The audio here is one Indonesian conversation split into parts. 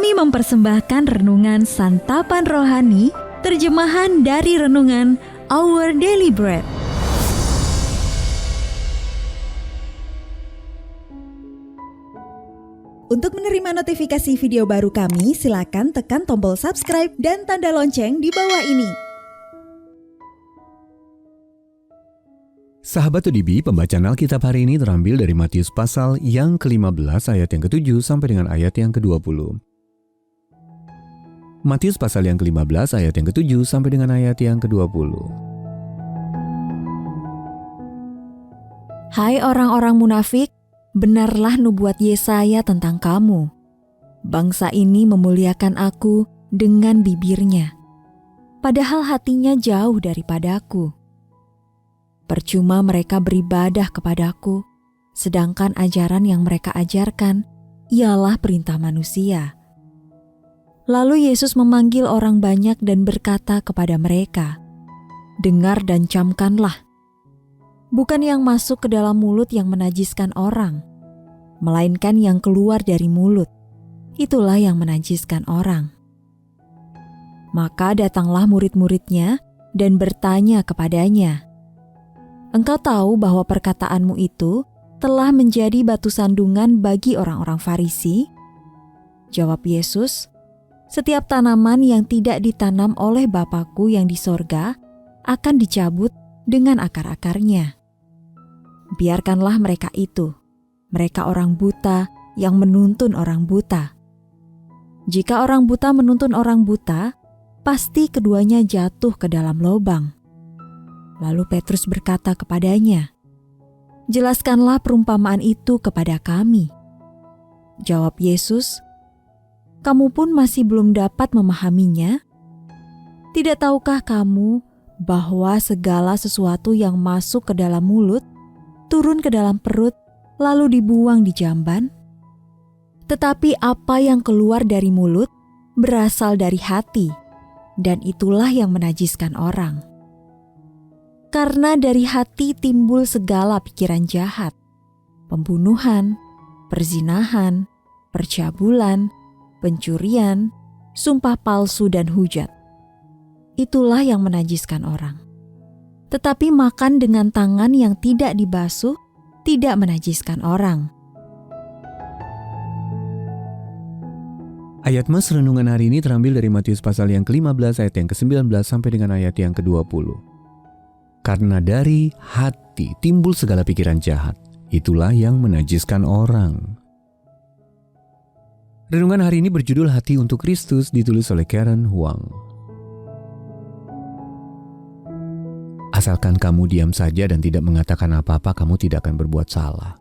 Kami mempersembahkan renungan Santapan Rohani, terjemahan dari renungan Our Daily Bread. Untuk menerima notifikasi video baru kami, silakan tekan tombol subscribe dan tanda lonceng di bawah ini. Sahabat ODB, pembacaan Alkitab hari ini terambil dari Matius pasal yang ke-15 ayat yang ke-7 sampai dengan ayat yang ke-20. Matius pasal yang ke-15 ayat yang ke-7 sampai dengan ayat yang ke-20. Hai orang-orang munafik, benarlah nubuat Yesaya tentang kamu. Bangsa ini memuliakan aku dengan bibirnya, padahal hatinya jauh daripadaku. Percuma mereka beribadah kepadaku, sedangkan ajaran yang mereka ajarkan ialah perintah manusia. Lalu Yesus memanggil orang banyak dan berkata kepada mereka, "Dengar dan camkanlah. Bukan yang masuk ke dalam mulut yang menajiskan orang, melainkan yang keluar dari mulut, itulah yang menajiskan orang." Maka datanglah murid-muridnya dan bertanya kepadanya, "Engkau tahu bahwa perkataanmu itu telah menjadi batu sandungan bagi orang-orang Farisi?" Jawab Yesus, "Setiap tanaman yang tidak ditanam oleh Bapa-Ku yang di sorga akan dicabut dengan akar-akarnya. Biarkanlah mereka itu, mereka orang buta yang menuntun orang buta. Jika orang buta menuntun orang buta, pasti keduanya jatuh ke dalam lubang." Lalu Petrus berkata kepadanya, "Jelaskanlah perumpamaan itu kepada kami." Jawab Yesus, "Kamu pun masih belum dapat memahaminya? Tidak tahukah kamu bahwa segala sesuatu yang masuk ke dalam mulut, turun ke dalam perut, lalu dibuang di jamban? Tetapi apa yang keluar dari mulut berasal dari hati, dan itulah yang menajiskan orang. Karena dari hati timbul segala pikiran jahat, pembunuhan, perzinahan, percabulan, pencurian, sumpah palsu dan hujat. Itulah yang menajiskan orang. Tetapi makan dengan tangan yang tidak dibasuh tidak menajiskan orang." Ayat Mas renungan hari ini terambil dari Matius pasal yang ke-15 ayat yang ke-19 sampai dengan ayat yang ke-20. Karena dari hati timbul segala pikiran jahat, itulah yang menajiskan orang. Renungan hari ini berjudul Hati untuk Kristus, ditulis oleh Karen Huang. Asalkan kamu diam saja dan tidak mengatakan apa-apa, kamu tidak akan berbuat salah,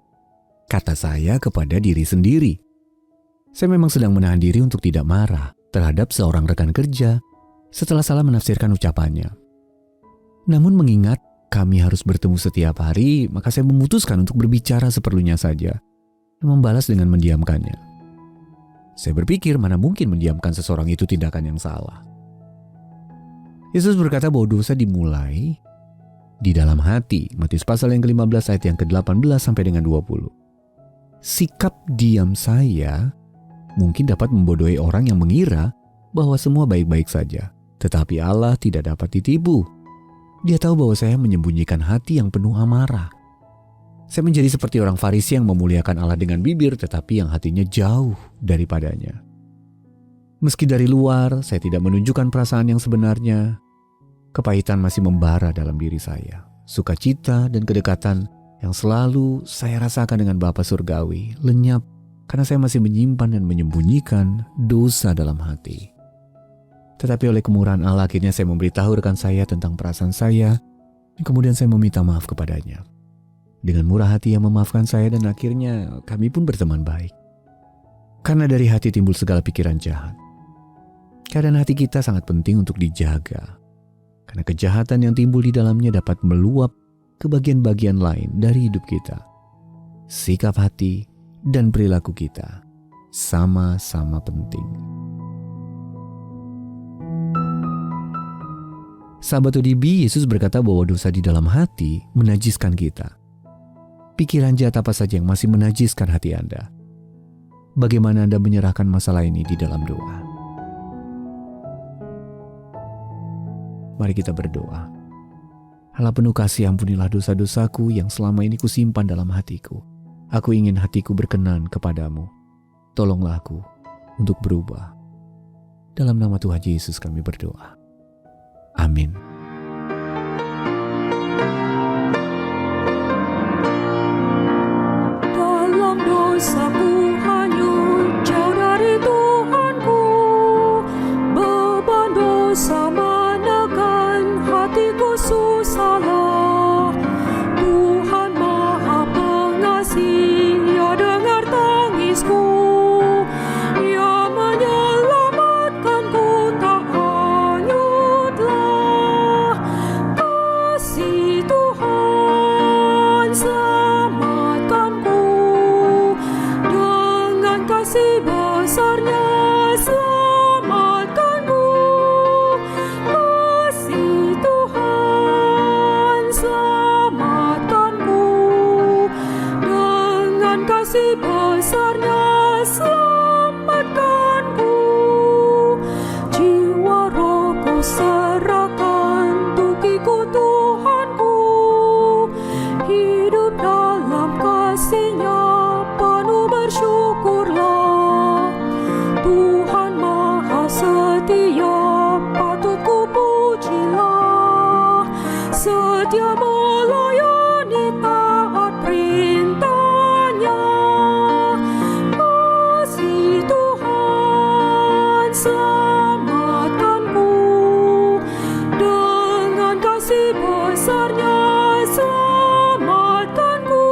kata saya kepada diri sendiri. Saya memang sedang menahan diri untuk tidak marah terhadap seorang rekan kerja setelah salah menafsirkan ucapannya. Namun mengingat kami harus bertemu setiap hari, maka saya memutuskan untuk berbicara seperlunya saja dan membalas dengan mendiamkannya. Saya berpikir mana mungkin mendiamkan seseorang itu tindakan yang salah. Yesus berkata bahwa dosa dimulai di dalam hati. Matius pasal yang ke-15 ayat yang ke-18 sampai dengan 20. Sikap diam saya mungkin dapat membodohi orang yang mengira bahwa semua baik-baik saja. Tetapi Allah tidak dapat ditipu. Dia tahu bahwa saya menyembunyikan hati yang penuh amarah. Saya menjadi seperti orang Farisi yang memuliakan Allah dengan bibir, tetapi yang hatinya jauh daripadanya. Meski dari luar saya tidak menunjukkan perasaan yang sebenarnya, kepahitan masih membara dalam diri saya. Sukacita dan kedekatan yang selalu saya rasakan dengan Bapa Surgawi lenyap karena saya masih menyimpan dan menyembunyikan dosa dalam hati. Tetapi oleh kemurahan Allah akhirnya saya memberitahu rekan saya tentang perasaan saya, dan kemudian saya meminta maaf kepadanya. Dengan murah hati yang memaafkan saya dan akhirnya kami pun berteman baik. Karena dari hati timbul segala pikiran jahat. Keadaan hati kita sangat penting untuk dijaga. Karena kejahatan yang timbul di dalamnya dapat meluap ke bagian-bagian lain dari hidup kita. Sikap hati dan perilaku kita sama-sama penting. Sahabat ODB, Yesus berkata bahwa dosa di dalam hati menajiskan kita. Pikiran jahat apa saja yang masih menajiskan hati Anda? Bagaimana Anda menyerahkan masalah ini di dalam doa? Mari kita berdoa. Allah penuh kasih, ampunilah dosa-dosaku yang selama ini kusimpan dalam hatiku. Aku ingin hatiku berkenan kepadamu. Tolonglah aku untuk berubah. Dalam nama Tuhan Yesus kami berdoa. Amin. Dalam dosaku hanyut jauh dari Tuhanku, beban dosa menekan hatiku susahlah. Tuhan Maha Pengasih, Ia dengar tangisku, Ia menyelamatkanku, tak hanyutlah. Kasih Tuhan selamatkanku, dengan kasih besarnya selamatkanku. Kasih Tuhan selamatkanku, dengan kasih besarnya selamatkanku. Jiwa rohku serahkan tukiku Tuhanku, hidup dalam kasih-Nya penuh bersyukurlah. Tuhan Maha Setia, patut ku pujilah. Setia melayani, taat perintah-Nya. Kasih Tuhan selamatkanku, dengan kasih besarnya selamatkanku.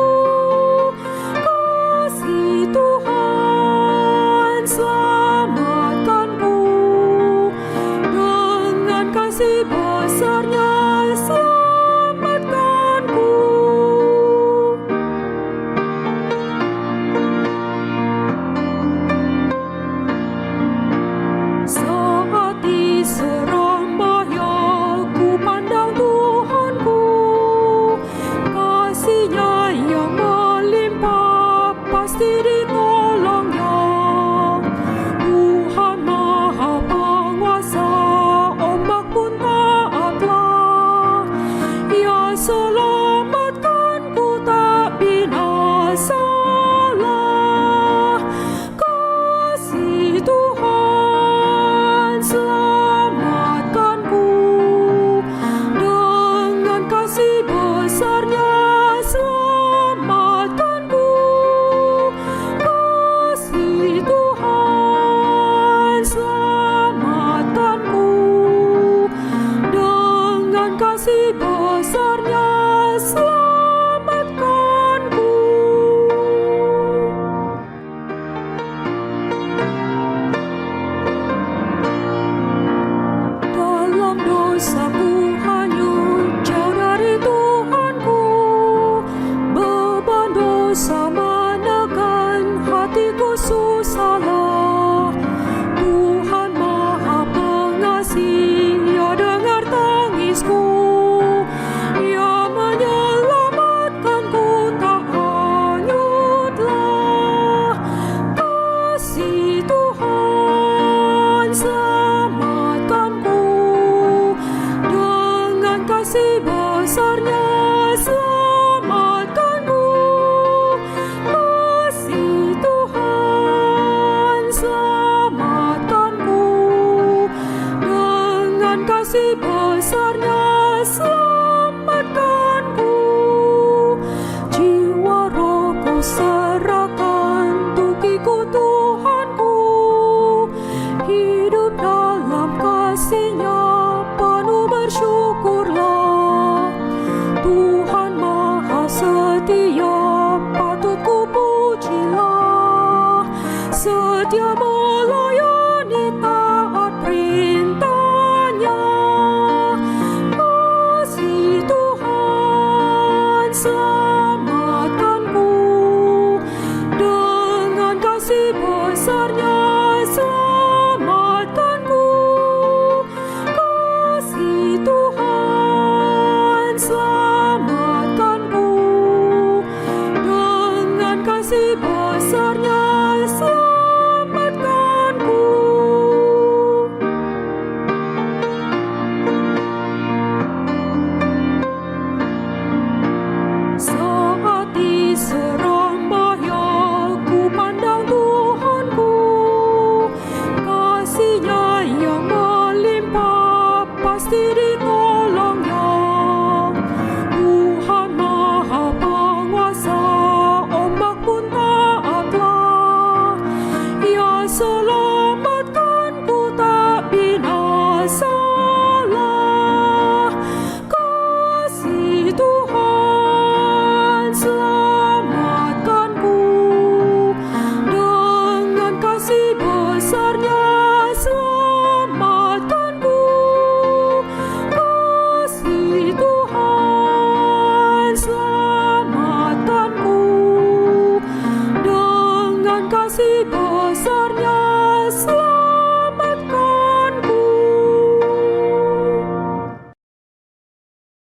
Kasih Tuhan selamatkanku, dengan kasih besarnya selamatkanku. Saat diserang bahaya, ku pandang Tuhanku, kasih-Nya yang melimpah pasti ditolong-Nya. Tuhan Maha Penguasa, ombak pun taatlah. Ia selamatkanku, tak binasalah. Kasih Tuhan selamatkanku, dengan kasih besarnya selamatkanku. Kasih Tuhan selamatkanku, dengan kasih besarnya selamatkanku. Dalam dosaku hanyut jauh dari Tuhanku, beban dosa menekan hatiku susahlah. Tuhan Maha Pengasih, Ia dengar tangisku, Ia menyelamatkanku, tak hanyutlah. Kasih Tuhan selamatkanku, dengan kasih besarnya selamatkanku. Kasih Tuhan selamatkanku, dengan kasih besarnya selamatkanku. Jiwa rohku serahkan tukiku Tuhanku, hidup dalam kasih-Nya penuh bersyukurlah. Tuhan Maha Setia, patut ku pujilah. Setia melayani, taat perintah-Nya. Kasih Tuhan selamatkanku, dengan kasih besarnya selamatkanku. Kasih Tuhan selamatkanku, dengan kasih besarnya selamatkanku. kasih besarnya